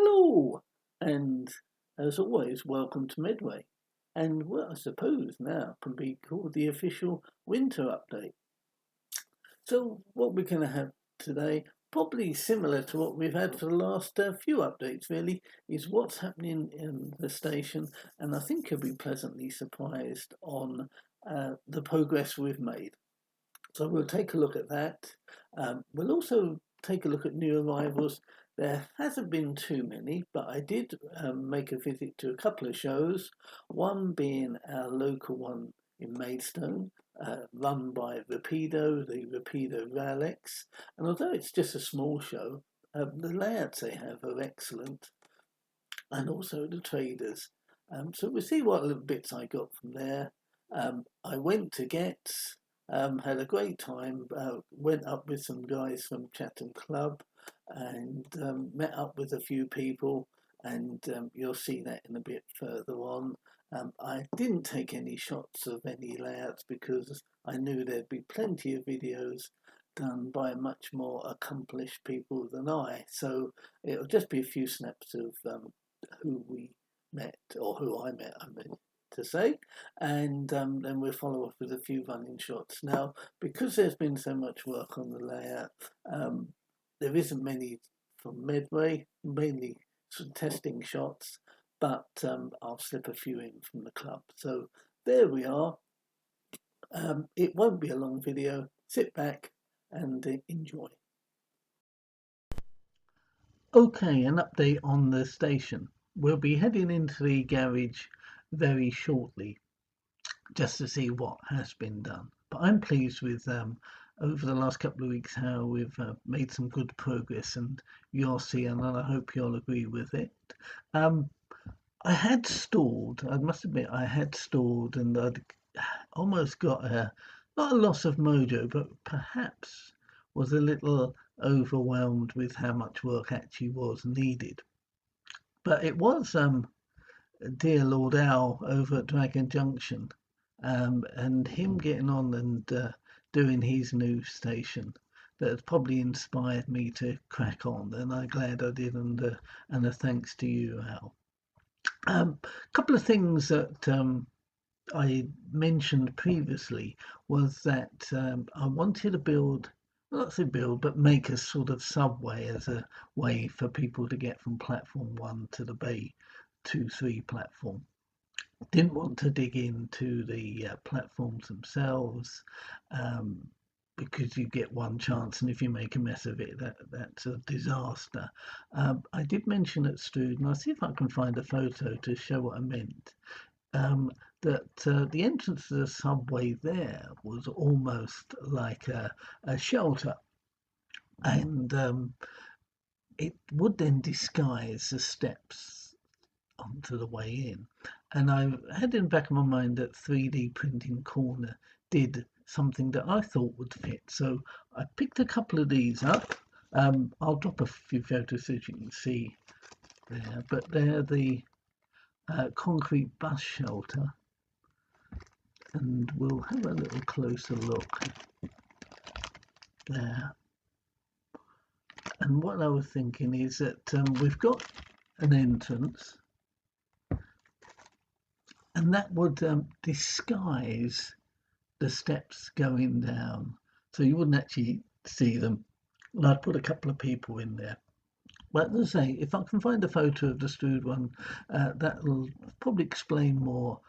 Hello, and as always, welcome to Midway. And what I suppose now can be called the official winter update. So, what we're going to have today, probably similar to what we've had for the last few updates, really, is what's happening in the station. And I think you'll be pleasantly surprised on the progress we've made. So, we'll take a look at that. We'll also take a look at new arrivals. There hasn't been too many, but I did make a visit to a couple of shows, one being our local one in Maidstone, run by Rapido, the Rapido Ralex. And although it's just a small show, the layouts they have are excellent, and also the traders. So we'll see what little bits I got from there. I went to Getz, had a great time, went up with some guys from Chatham Club and met up with a few people, and you'll see that in a bit further on. I didn't take any shots of any layouts because I knew there'd be plenty of videos done by much more accomplished people than I, so it'll just be a few snaps of who we met, or who I met, I meant to say, and then we'll follow up with a few running shots. Now, because there's been so much work on the layout, there isn't many from Medway, mainly some testing shots, but I'll slip a few in from the club. So there we are. It won't be a long video. Sit back and enjoy. Okay, an update on the station. We'll be heading into the garage very shortly just to see what has been done. But I'm pleased with over the last couple of weeks how we've made some good progress, and you'll see, and I hope you'll agree with it. I had stalled, I must admit, I had stalled, and I'd almost got not a loss of mojo, but perhaps was a little overwhelmed with how much work actually was needed. But it was dear Lord Owl over at Dragon Junction, and him getting on and doing his new station that has probably inspired me to crack on, and I'm glad I did, and a thanks to you, Al. A couple of things that I mentioned previously was that I wanted to build, not to build, but make a sort of subway as a way for people to get from platform 1 to the Bay 2-3 platform. Didn't want to dig into the platforms themselves, because you get one chance, and if you make a mess of it, that's a disaster. I did mention at Strood, and I'll see if I can find a photo to show what I meant, that the entrance to the subway there was almost like a shelter, and it would then disguise the steps onto the way in. And I had in the back of my mind that 3D Printing Corner did something that I thought would fit. So I picked a couple of these up. I'll drop a few photos so you can see there, but they're the concrete bus shelter, and we'll have a little closer look there. And what I was thinking is that we've got an entrance, and that would disguise the steps going down, so you wouldn't actually see them. And I'd put a couple of people in there. But as I say, if I can find a photo of the Strood one, that'll probably explain more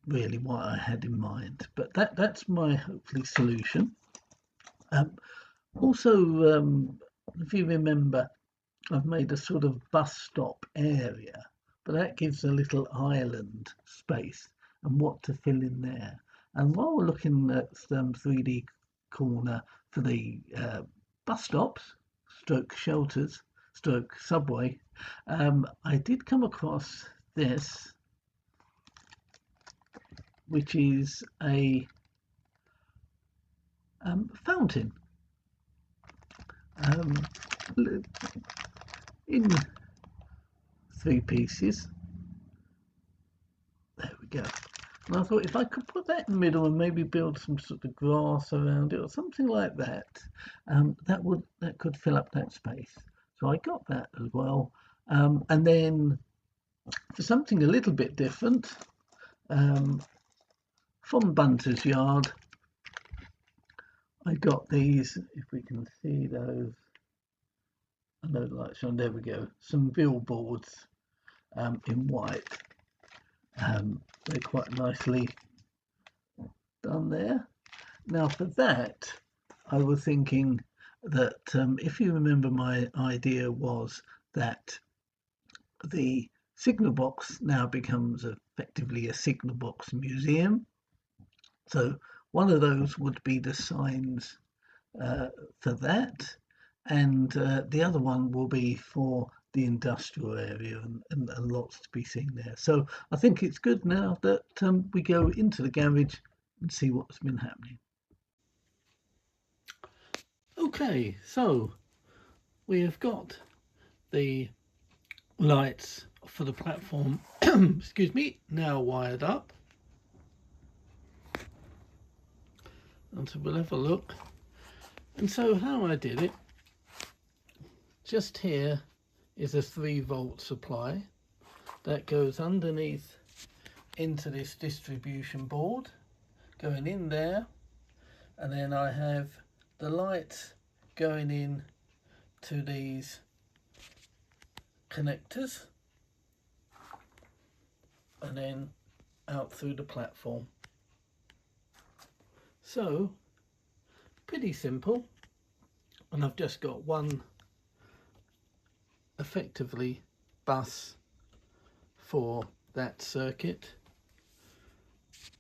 really what I had in mind. But that's my hopefully solution. Also, if you remember, I've made a sort of bus stop area, but that gives a little island space and what to fill in there. And while we're looking at 3D Corner for the bus stops, stroke shelters, stroke subway, I did come across this, which is a fountain in 3 pieces. There we go. And I thought if I could put that in the middle and maybe build some sort of grass around it or something like that, that could fill up that space. So I got that as well. And then for something a little bit different, um, from Bunter's Yard, I got these, if we can see those, I know the lights on, there we go, some billboards in white. They're quite nicely done there. Now for that, I was thinking that if you remember, my idea was that the signal box now becomes effectively a signal box museum. So one of those would be the signs for that, and the other one will be for the industrial area, and lots to be seen there. So I think it's good now that we go into the garage and see what's been happening. Okay, so we have got the lights for the platform excuse me, now wired up, and so we'll have a look. And so how I did it, just here is a 3-volt supply that goes underneath into this distribution board, going in there, and then I have the lights going in to these connectors and then out through the platform. So pretty simple, and I've just got one effectively bus for that circuit,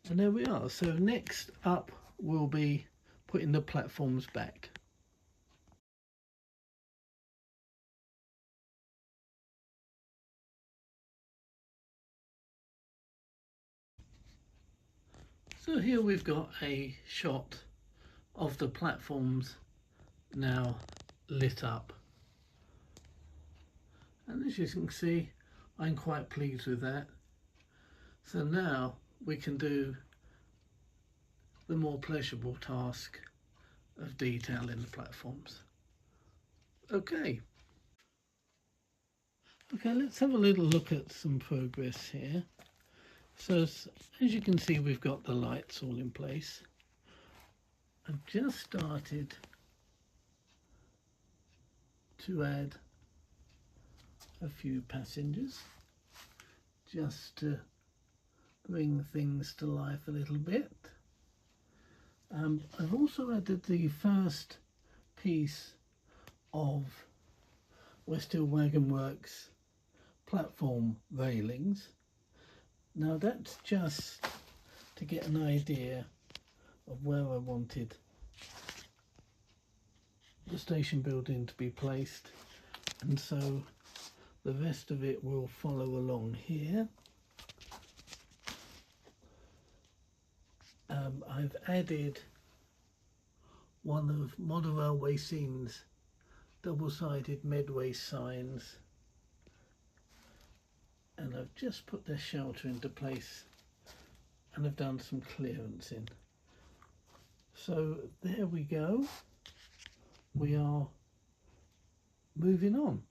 and there we are. So next up will be putting the platforms back. So here we've got a shot of the platforms now lit up, and as you can see, I'm quite pleased with that. So now we can do the more pleasurable task of detailing the platforms. Okay, let's have a little look at some progress here. So as you can see, we've got the lights all in place. I've just started to add a few passengers just to bring things to life a little bit. I've also added the first piece of West Hill Wagon Works platform railings. Now that's just to get an idea of where I wanted the station building to be placed, and so the rest of it will follow along here. I've added one of Model Railway Scene's double-sided Medway signs, and I've just put their shelter into place, and I've done some clearance in. So there we go, we are moving on.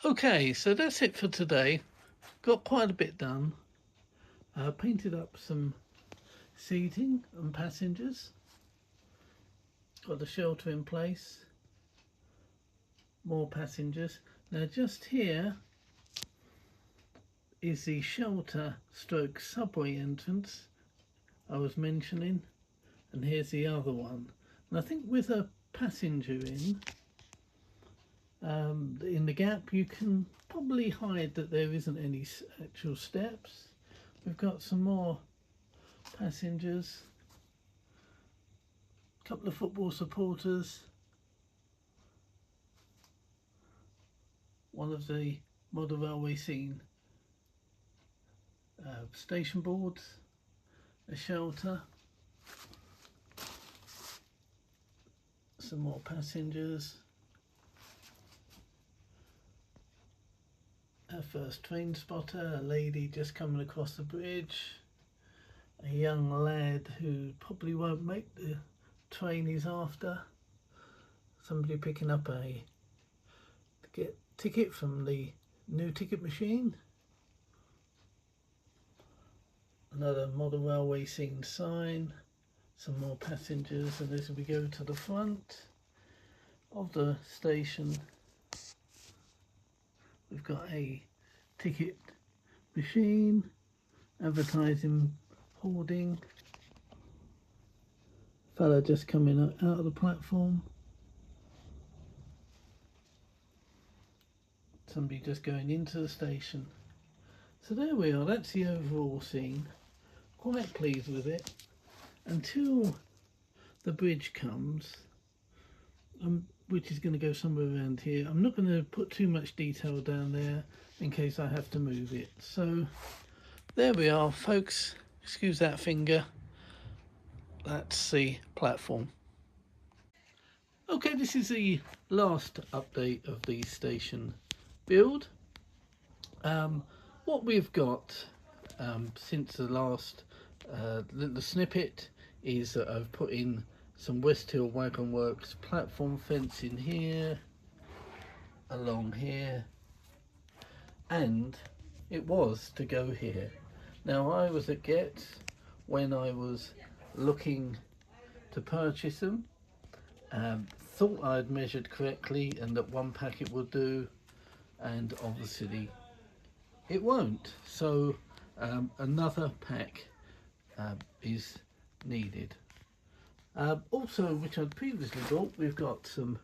Okay, so that's it for today. Got quite a bit done. Painted up some seating and passengers. Got the shelter in place. More passengers. Now just here is the shelter stroke subway entrance I was mentioning, and here's the other one. And I think with a passenger in the gap, you can probably hide that there isn't any actual steps. We've got some more passengers, a couple of football supporters, one of the model railway scene station boards, a shelter, some more passengers, our first train spotter, a lady just coming across the bridge, a young lad who probably won't make the train he's after, somebody picking up a ticket from the new ticket machine, another model railway scene sign, some more passengers, and as we go to the front of the station, we've got a ticket machine, advertising hoarding, fella just coming out of the platform, somebody just going into the station. So there we are, that's the overall scene. Quite pleased with it until the bridge comes, which is going to go somewhere around here. I'm not going to put too much detail down there in case I have to move it. So there we are, folks. Excuse that finger. That's the platform. Okay, this is the last update of the station build. What we've got since the last the snippet is that I've put in some West Hill Wagon Works platform fence in here, along here, and it was to go here. Now I was at Get when I was looking to purchase them, thought I'd measured correctly and that one packet would do, and obviously it won't, so another pack is needed. Also, which I'd previously bought, we've got some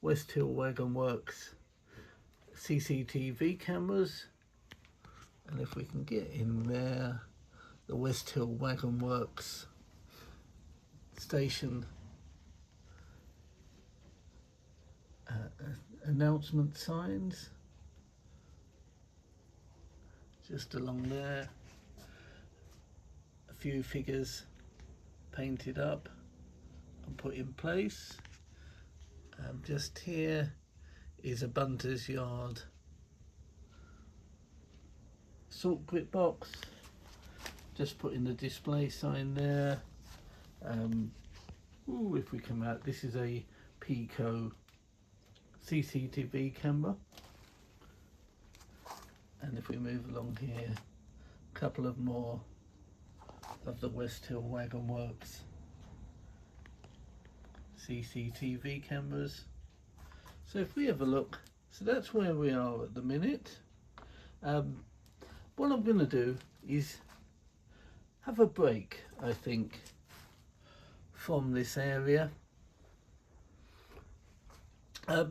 West Hill Wagon Works CCTV cameras, and if we can get in there, the West Hill Wagon Works station announcement signs just along there, a few figures painted up and put in place. Just here is a bunter's yard salt grip box, just putting the display sign there. If we come out, this is a Pico CCTV camera, and if we move along here, a couple of more of the West Hill Wagon Works CCTV cameras. So if we have a look, so that's where we are at the minute. What I'm going to do is have a break, I think, from this area. I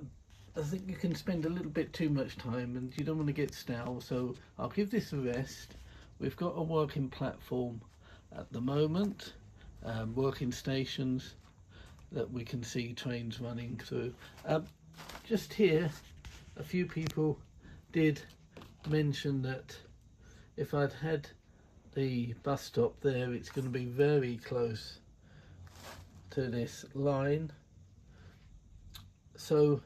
think you can spend a little bit too much time and you don't want to get stale, so I'll give this a rest. We've got a working platform at the moment, working stations that we can see trains running through. Just here, a few people did mention that if I'd had the bus stop there, it's going to be very close to this line. So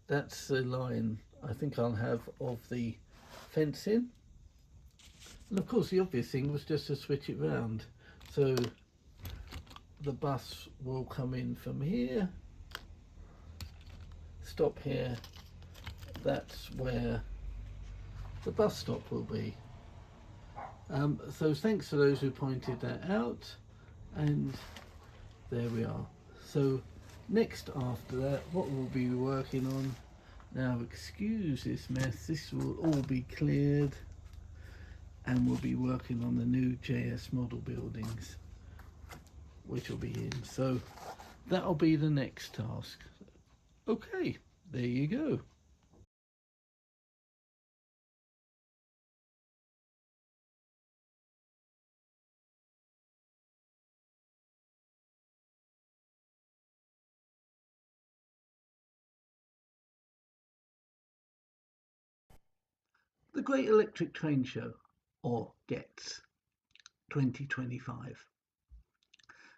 that's the line I think I'll have of the fencing. And of course the obvious thing was just to switch it round. So the bus will come in from here, stop here, that's where the bus stop will be. So thanks to those who pointed that out, and there we are. So next after that, what we'll be working on, now excuse this mess, this will all be cleared, and we'll be working on the new JS model buildings, which will be in. So that'll be the next task. Okay, there you go. the Great Electric Train Show, or GETS 2025.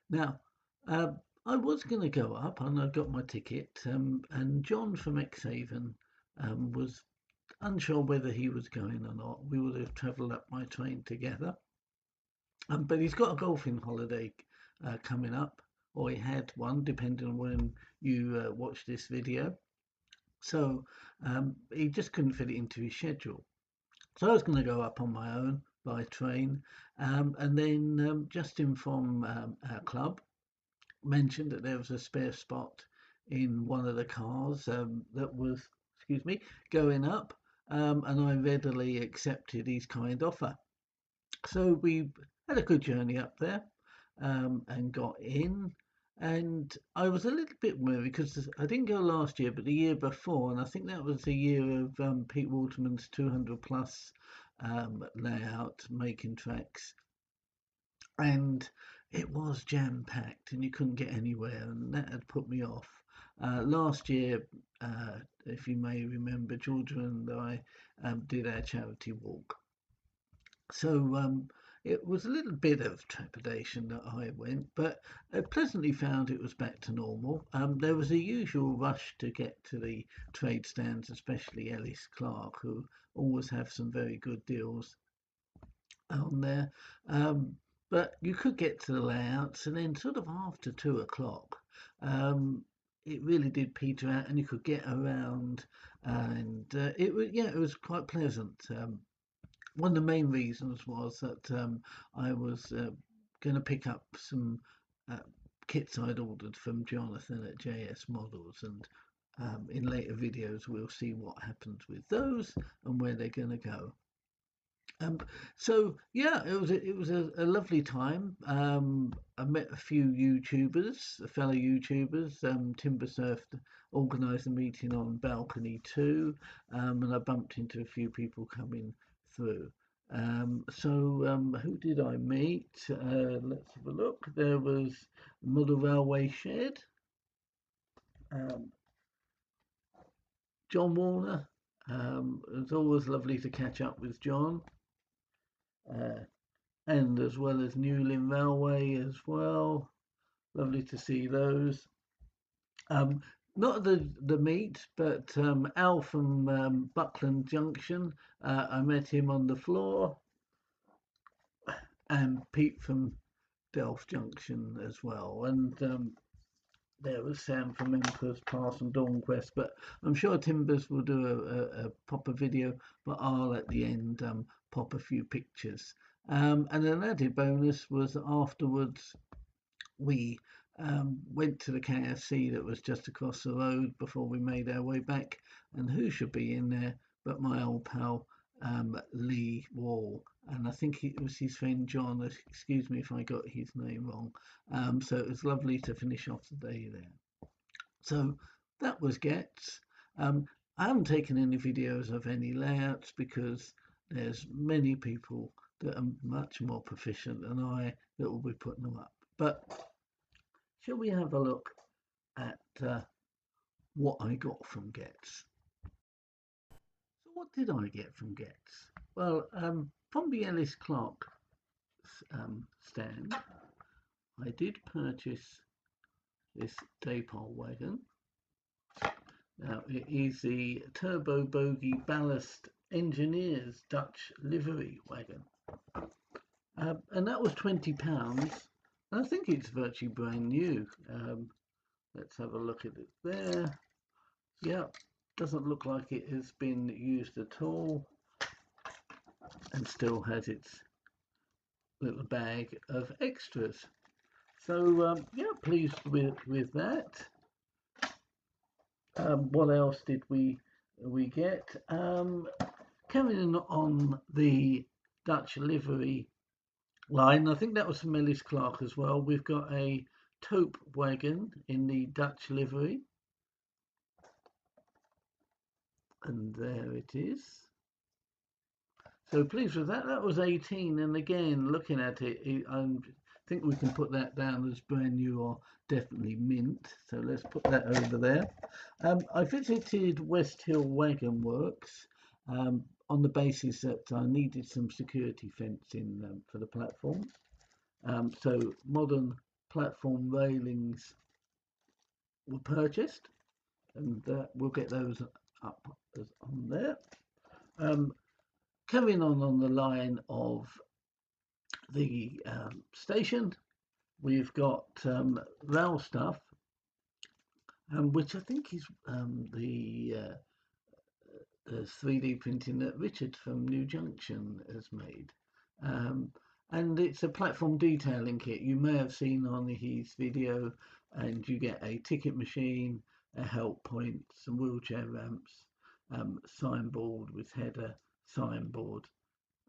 Now, I was going to go up and I got my ticket, and John from Exhaven was unsure whether he was going or not. We would have travelled up by train together. But he's got a golfing holiday coming up, or he had one, depending on when you watch this video. So he just couldn't fit it into his schedule. So I was going to go up on my own by train. And then Justin from our club mentioned that there was a spare spot in one of the cars that was, excuse me, going up. And I readily accepted his kind offer. So we had a good journey up there and got in. And I was a little bit worried because I didn't go last year, but the year before, and I think that was the year of Pete Waterman's 200 plus layout, making tracks. And it was jam packed and you couldn't get anywhere, and that had put me off. Last year, if you may remember, Georgia and I did our charity walk. So it was a little bit of trepidation that I went, but I pleasantly found it was back to normal. There was a usual rush to get to the trade stands, especially Ellis Clark, who always have some very good deals on there. But you could get to the layouts, and then sort of after 2 o'clock, it really did peter out, and you could get around, and it was quite pleasant. One of the main reasons was that I was going to pick up some kits I'd ordered from Jonathan at JS Models, and in later videos we'll see what happens with those and where they're going to go. So yeah, it was a lovely time. I met a few YouTubers, fellow YouTubers. Timbersurf organised a meeting on Balcony 2, and I bumped into a few people coming through. Who did I meet? Let's have a look. There was Model Railway Shed, John Warner. It's always lovely to catch up with John. And as well as Newlyn Railway as well. Lovely to see those. Not the meet, but Al from Buckland Junction. I met him on the floor, and Pete from Delft Junction as well. And there was Sam from Emperor's Pass and Dawnquest. But I'm sure Timbers will do a proper video, but I'll at the end pop a few pictures. And an added bonus was afterwards we went to the KFC that was just across the road before we made our way back. And who should be in there but my old pal Lee Wall, and I think it was his friend John. Excuse me if I got his name wrong. So it was lovely to finish off the day there. So that was Gets. I haven't taken any videos of any layouts because there's many people that are much more proficient than I that will be putting them up. But shall we have a look at what I got from Gets? So what did I get from Gets? Well, from the Ellis Clark stand, I did purchase this Daypole wagon. Now it is the Turbo Bogey Ballast Engineers Dutch livery wagon, and that was £20. And I think it's virtually brand new. Let's have a look at it there. Yeah, doesn't look like it has been used at all, and still has its little bag of extras. So yeah, pleased with that. What else did we get? Carrying on the Dutch livery line, I think that was from Ellis Clark as well. We've got a taupe wagon in the Dutch livery, and there it is. So pleased with that. That was 18, and again, looking at it, I think we can put that down as brand new or definitely mint. So let's put that over there. I visited West Hill Wagon Works, on the basis that I needed some security fencing for the platform. So modern platform railings were purchased, and we'll get those up on there. Carrying on the line of the station, we've got rail stuff, which I think is the 3D printing that Richard from New Junction has made. And it's a platform detailing kit. You may have seen on his video, and you get a ticket machine, a help point, some wheelchair ramps, signboard with header, signboard,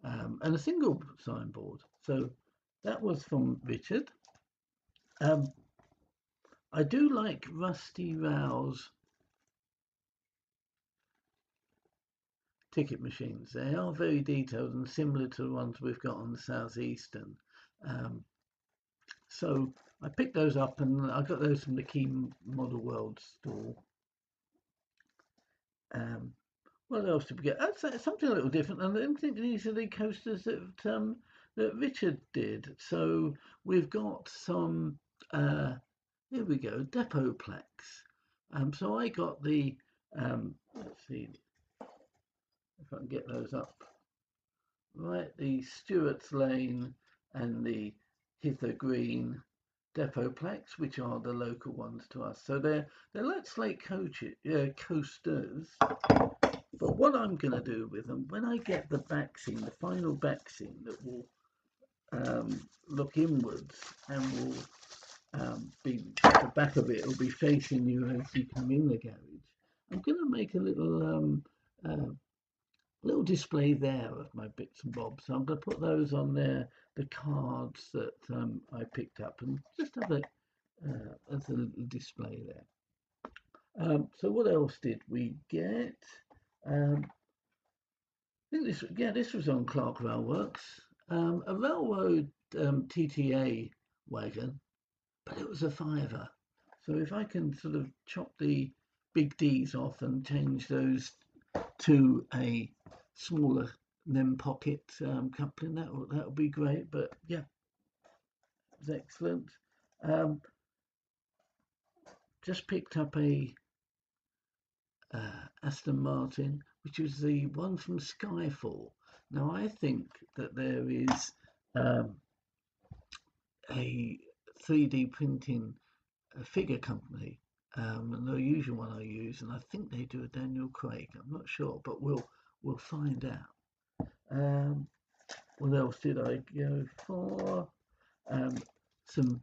and a single signboard. So that was from Richard. I do like Rusty Rao's ticket machines. They are very detailed and similar to the ones we've got on the Southeastern. So I picked those up, and I got those from the Key Model World store. What else did we get? That's something a little different. And I don't think these are the coasters that Richard did. So we've got some. Here we go, depot plaques. So I got the. Let's see if I can get those up. Right, the Stewart's Lane and the Hither Green depot plaques, which are the local ones to us. So they're like slate coasters. But what I'm going to do with them, when I get the back scene, the final back scene that will look inwards and will be the back of it will be facing you as you come in the garage. I'm going to make a little display there of my bits and bobs. So I'm going to put those on there, the cards that I picked up, and just have it as a little display there. So what else did we get? I think this was on Clark Railworks. A railroad TTA wagon, but it was a fiver. So if I can sort of chop the big D's off and change those to a smaller NEM pocket coupling, that would be great. But yeah, it was excellent. Just picked up a Aston Martin, which was the one from Skyfall. Now I think that there is a 3D printing figure company, and the usual one I use, and I think they do a Daniel Craig. I'm not sure, but we'll find out. What else did I go for? Some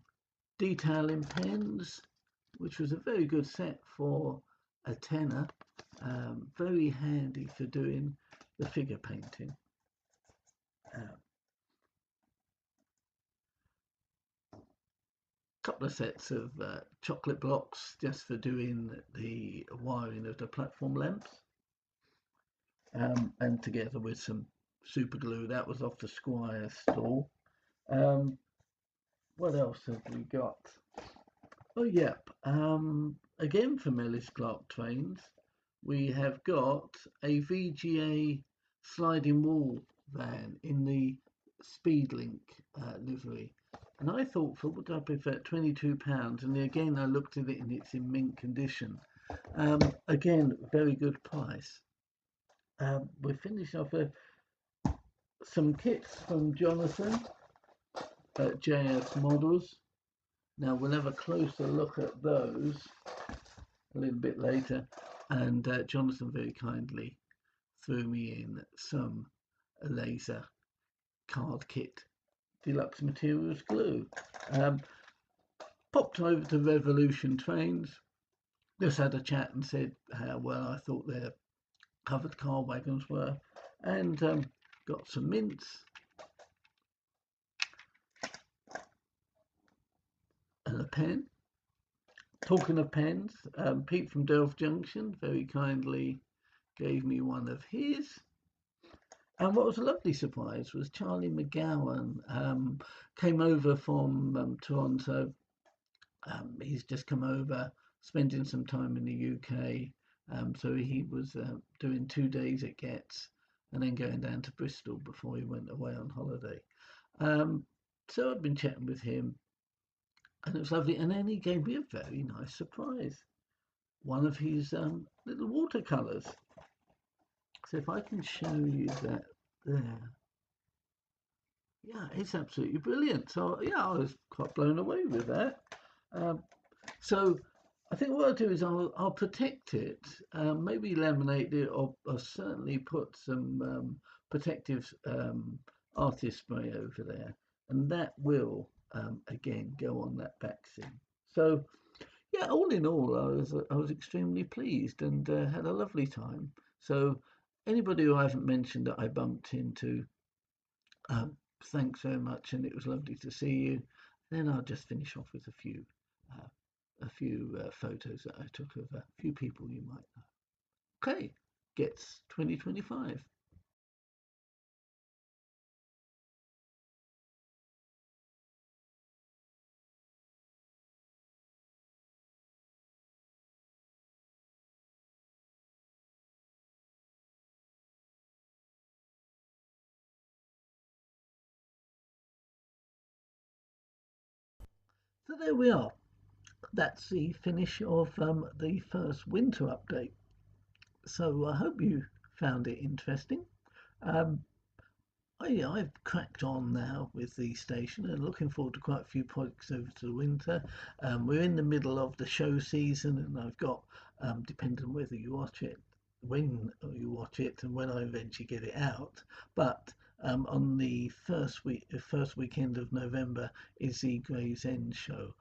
detailing pens, which was a very good set for a tenner. Very handy for doing the figure painting. Couple of sets of chocolate blocks just for doing the wiring of the platform lamps, and together with some super glue. That was off the Squire store. What else have we got? Oh, yep. Again from Ellis Clark Trains, we have got a VGA sliding wall van in the Speedlink livery. And I thought, for what I prefer, £22. And again, I looked at it and it's in mint condition. Again, very good price. We're finishing off some kits from Jonathan at JS Models. Now we'll have a closer look at those a little bit later. And Jonathan very kindly threw me in some laser card kit, deluxe materials glue. Popped over to Revolution Trains, just had a chat and said how well I thought their covered car wagons were, and got some mints and a pen. Talking of pens, Pete from Delft Junction very kindly gave me one of his. And what was a lovely surprise was Charlie McGowan came over from Toronto. He's just come over, spending some time in the UK, So he was doing 2 days at Getz and then going down to Bristol before he went away on holiday. Um, so I've been chatting with him, and it was lovely. And then he gave me a very nice surprise. One of his little watercolors. So if I can show you that there, yeah, it's absolutely brilliant. So yeah, I was quite blown away with that. Um, so I think what I'll do is I'll protect it, maybe laminate it, or certainly put some protective artist spray over there, and that will again go on that back seam. So yeah, all in all, I was extremely pleased and had a lovely time. So anybody who I haven't mentioned that I bumped into, um, thanks very much, and it was lovely to see you. Then I'll just finish off with uh, a few photos that I took of a few people you might know. Okay, gets 2025. So there we are. That's the finish of the first winter update. So I hope you found it interesting. Um, I've cracked on now with the station and looking forward to quite a few projects over to the winter. We're in the middle of the show season, and I've got, depending on whether you watch it, when you watch it, and when I eventually get it out. But on the first weekend of November is the Gray's End show,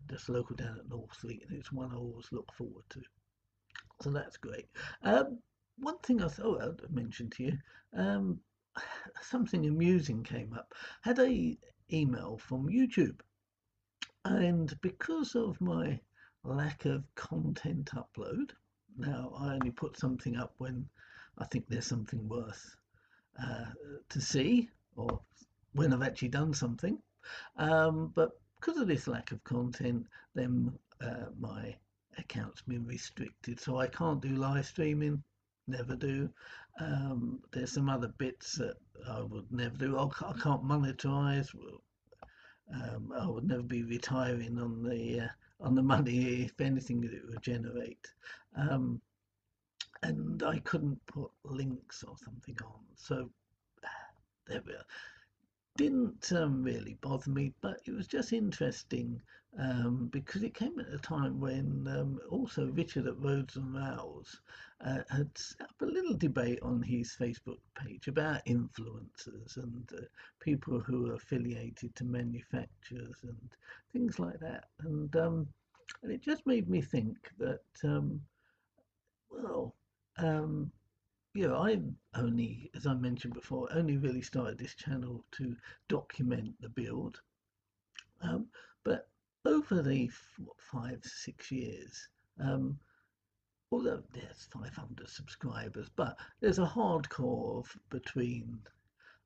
just local down at Northfleet, and it's one I always look forward to. So that's great. One thing I thought I'd mention to you, um, something amusing came up. Had a email from YouTube, and because of my lack of content upload, now I only put something up when I think there's something worth uh, to see, or when I've actually done something. But because of this lack of content, then my account's been restricted, so I can't do live streaming. Never do. There's some other bits that I would never do. I can't monetize. I would never be retiring on the money, if anything, that it would generate. Um, and I couldn't put links or something on. So there we are. Didn't really bother me, but it was just interesting because it came at a time when also Richard at Roads and Rows had set up a little debate on his Facebook page about influencers and people who are affiliated to manufacturers and things like that. And it just made me think that, well, um, yeah, I only, as I mentioned before, only really started this channel to document the build. Um, but over the 5, 6 years, um, although there's 500 subscribers, but there's a hardcore of between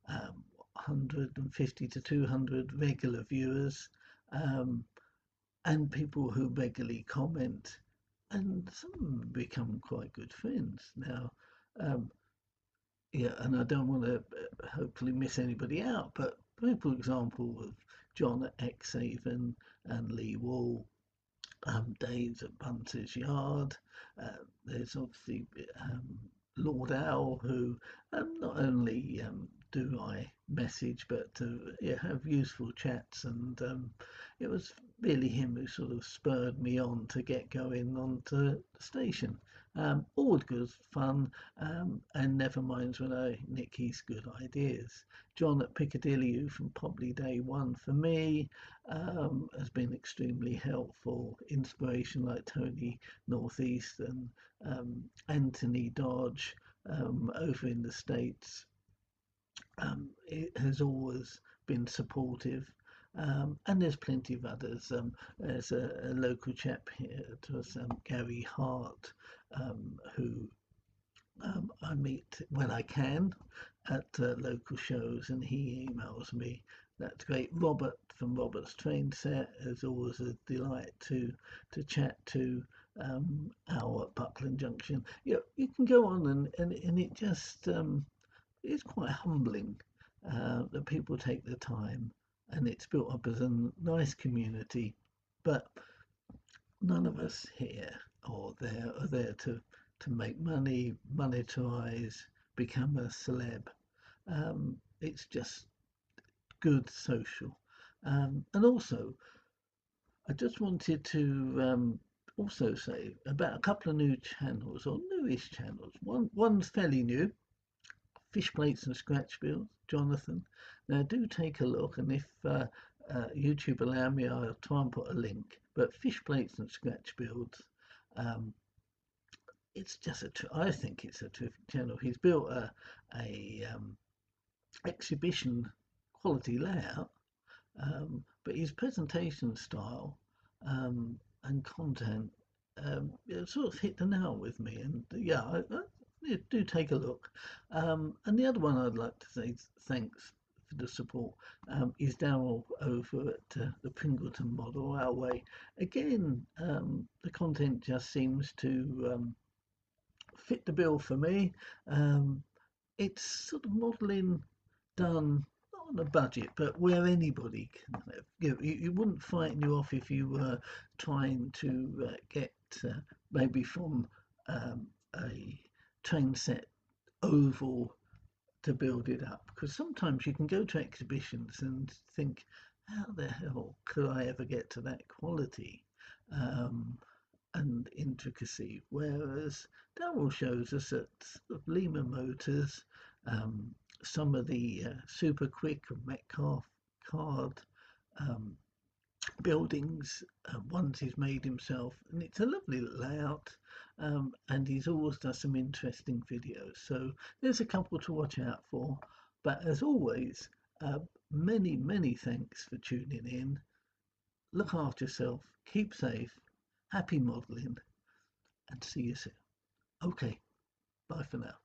150 to 200 regular viewers, um, and people who regularly comment, and some become quite good friends now. Um, Yeah, and I don't want to hopefully miss anybody out, but for example, of John at Xhaven and Lee Wall, Dave's at Bunter's Yard. There's obviously Lord Owl, who not only do I message, but to yeah, have useful chats. And it was really him who sort of spurred me on to get going onto the station. All good fun, and never minds when I nick his good ideas. John at Piccadilly, who from probably day one for me, has been extremely helpful. Inspiration like Tony Northeast and Anthony Dodge over in the States, it has always been supportive. And there's plenty of others. There's a local chap here to us, Gary Hart, who I meet when I can at local shows, and he emails me. That's great. Robert from Robert's Train Set is always a delight to chat to. our at Buckland Junction. You can go on and it just it's quite humbling that people take the time, and it's built up as a nice community. But none of us here or there are there to make money, monetize, become a celeb. It's just good social. And also, I just wanted to also say about a couple of new channels or newish channels. One's fairly new, Fish Plates and Scratch Builds, Jonathan. Now do take a look, and if YouTube allow me, I'll try and put a link. But Fish Plates and Scratch Builds, um, it's just I think it's a terrific channel. He's built a exhibition quality layout, but his presentation style and content sort of hit the nail with me. And yeah, yeah, do take a look. And the other one I'd like to say thanks for the support is Daryl over at the Pringleton Model Railway. Again, the content just seems to fit the bill for me. Um, it's sort of modelling done not on a budget, but where anybody can live. You wouldn't frighten you off if you were trying to get maybe from a train set oval to build it up. Because sometimes you can go to exhibitions and think, how the hell could I ever get to that quality? And intricacy, whereas Darrell shows us at Lima Motors some of the super quick Metcalf card um, buildings, ones he's made himself, and it's a lovely layout. And he's always done some interesting videos, so there's a couple to watch out for. But as always, many thanks for tuning in. Look after yourself, keep safe, happy modelling, and see you soon. Okay, bye for now.